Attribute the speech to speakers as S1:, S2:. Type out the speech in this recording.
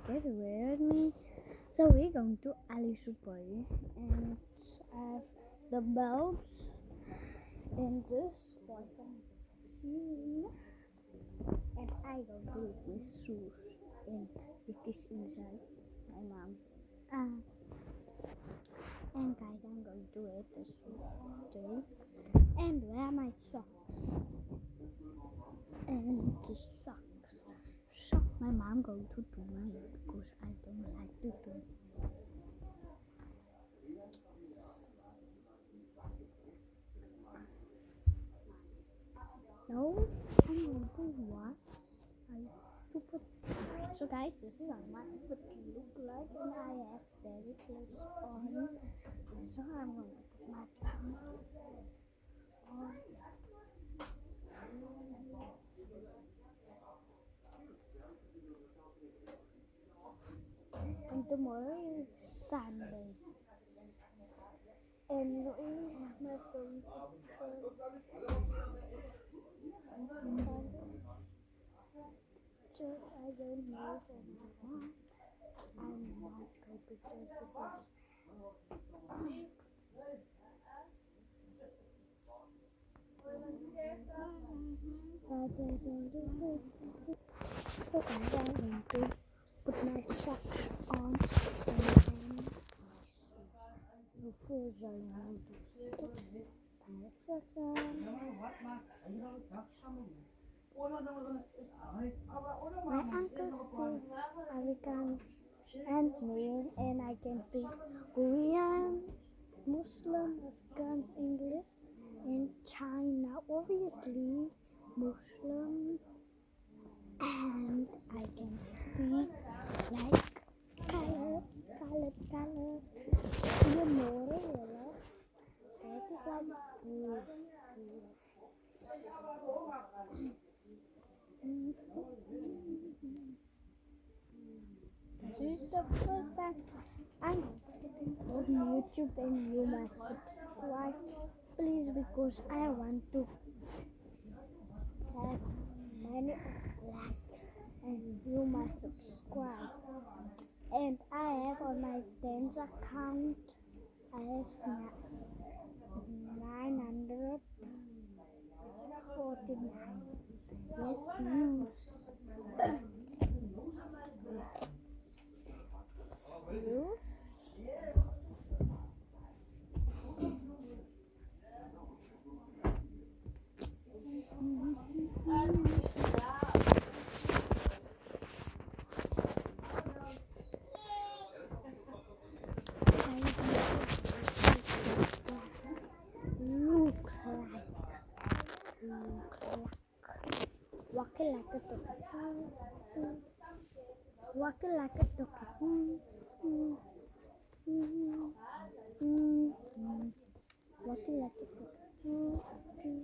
S1: get away with me. So we're going to Alice's party and have the bells in this bottom scene, and I go to with shoes in it is inside my mom's room. And guys, I'm going to wear the shoes today and wear my socks. And the socks. So my mom going to do my hair because I don't like to do it. No, I'm going to wash. So guys, this is how my foot look like, and I have very close on. So I'm going to put my pants on. And tomorrow is Sunday. And we must go to church. I don't know for my mom. I must go to church because so guys, I'm going to put my socks on and then before I want to put my socks on. My uncle speaks Afrikaans and me, and I can speak Korean, Muslim, Afghan, English, and China, obviously Muslim, and I can speak like color. You know it, that is like blue. This is the first time I'm on YouTube, and you must subscribe, please, because I want to have many likes, and you must subscribe. And I have on my dance account, I have 949 views. Walking like a turkey.